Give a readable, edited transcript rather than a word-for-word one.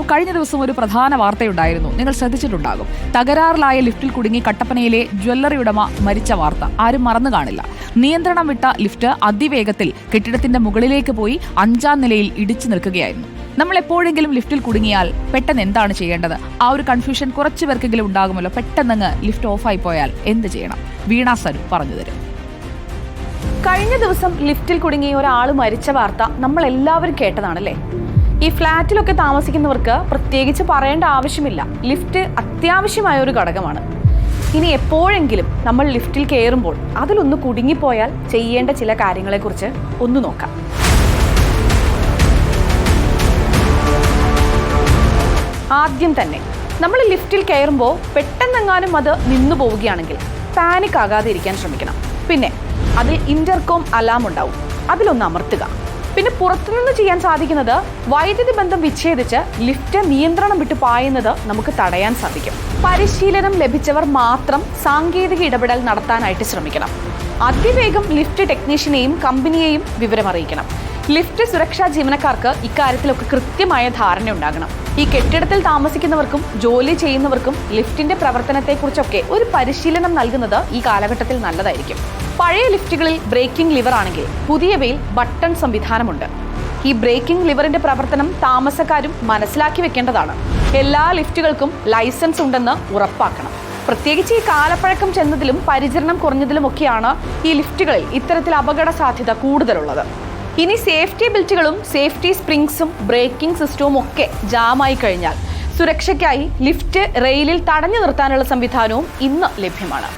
കഴിഞ്ഞ ദിവസം ഒരു പ്രധാന വാർത്തയുണ്ടായിരുന്നു, നിങ്ങൾ ശ്രദ്ധിച്ചിട്ടുണ്ടാകും. തകരാറിലായ ലിഫ്റ്റിൽ കുടുങ്ങി കട്ടപ്പനയിലെ ജ്വല്ലറി ഉടമ മരിച്ച വാർത്ത ആരും മറന്നു കാണില്ല. നിയന്ത്രണം വിട്ട ലിഫ്റ്റ് അതിവേഗത്തിൽ കെട്ടിടത്തിന്റെ മുകളിലേക്ക് പോയി 5ാം നിലയിൽ ഇടിച്ചു നിൽക്കുകയായിരുന്നു. നമ്മൾ എപ്പോഴെങ്കിലും ലിഫ്റ്റിൽ കുടുങ്ങിയാൽ പെട്ടെന്ന് എന്താണ് ചെയ്യേണ്ടത്? ആ ഒരു കൺഫ്യൂഷൻ കുറച്ചു പേർക്കെങ്കിലും ഉണ്ടാകുമല്ലോ. പെട്ടെന്നങ്ങ് ലിഫ്റ്റ് ഓഫായി പോയാൽ എന്ത് ചെയ്യണം? വീണ സരു പറഞ്ഞു തരും. കഴിഞ്ഞ ദിവസം ലിഫ്റ്റിൽ കുടുങ്ങി ഒരാൾ മരിച്ച വാർത്ത നമ്മൾ എല്ലാവരും കേട്ടതാണല്ലേ. ഈ ഫ്ലാറ്റിലൊക്കെ താമസിക്കുന്നവർക്ക് പ്രത്യേകിച്ച് പറയേണ്ട ആവശ്യമില്ല, ലിഫ്റ്റ് അത്യാവശ്യമായ ഒരു ഘടകമാണ്. ഇനി എപ്പോഴെങ്കിലും നമ്മൾ ലിഫ്റ്റിൽ കയറുമ്പോൾ അതിലൊന്ന് കുടുങ്ങിപ്പോയാൽ ചെയ്യേണ്ട ചില കാര്യങ്ങളെക്കുറിച്ച് ഒന്ന് നോക്കാം. ആദ്യം തന്നെ നമ്മൾ ലിഫ്റ്റിൽ കയറുമ്പോൾ പെട്ടെന്നെങ്ങാനും അത് നിന്നു പോവുകയാണെങ്കിൽ പാനിക് ആകാതെ ഇരിക്കാൻ ശ്രമിക്കണം. പിന്നെ അതിൽ ഇന്റർകോം അലാം ഉണ്ടാവും, അതിലൊന്ന് അമർത്തുക. പിന്നെ പുറത്തുനിന്ന് ചെയ്യാൻ സാധിക്കുന്നത് വൈദ്യുതി ബന്ധം വിച്ഛേദിച്ച് ലിഫ്റ്റ് നിയന്ത്രണം വിട്ട് പായുന്നത് നമുക്ക് തടയാൻ സാധിക്കും. പരിശീലനം ലഭിച്ചവർ മാത്രം സാങ്കേതിക ഇടപെടൽ നടത്താനായിട്ട് ശ്രമിക്കണം. അതിവേഗം ലിഫ്റ്റ് ടെക്നീഷ്യനെയും കമ്പനിയെയും വിവരമറിയിക്കണം. ലിഫ്റ്റ് സുരക്ഷാ ജീവനക്കാർക്ക് ഇക്കാര്യത്തിലൊക്കെ കൃത്യമായ ധാരണ ഉണ്ടാകണം. ഈ കെട്ടിടത്തിൽ താമസിക്കുന്നവർക്കും ജോലി ചെയ്യുന്നവർക്കും ലിഫ്റ്റിന്റെ പ്രവർത്തനത്തെക്കുറിച്ചൊക്കെ ഒരു പരിശീലനം നൽകുന്നത് ഈ കാലഘട്ടത്തിൽ നല്ലതായിരിക്കും. പഴയ ലിഫ്റ്റുകളിൽ ബ്രേക്കിംഗ് ലിവർ ആണെങ്കിൽ പുതിയവയിൽ ബട്ടൺ സംവിധാനമുണ്ട്. ഈ ബ്രേക്കിംഗ് ലിവറിന്റെ പ്രവർത്തനം താമസക്കാരും മനസ്സിലാക്കി വെക്കേണ്ടതാണ്. എല്ലാ ലിഫ്റ്റുകൾക്കും ലൈസൻസ് ഉണ്ടെന്ന് ഉറപ്പാക്കണം. പ്രത്യേകിച്ച് ഈ കാലപ്പഴക്കം ചെന്നതിലും പരിചരണം കുറഞ്ഞതിലുമൊക്കെയാണ് ഈ ലിഫ്റ്റുകളിൽ ഇത്തരത്തിൽ അപകട സാധ്യത കൂടുതലുള്ളത്. ഇനി സേഫ്റ്റി ബെൽറ്റുകളും സേഫ്റ്റി സ്പ്രിങ്സും ബ്രേക്കിംഗ് സിസ്റ്റവും ഒക്കെ ജാമായി കഴിഞ്ഞാൽ സുരക്ഷയ്ക്കായി ലിഫ്റ്റ് റെയിലിൽ തടഞ്ഞു നിർത്താനുള്ള സംവിധാനവും ഇന്ന് ലഭ്യമാണ്.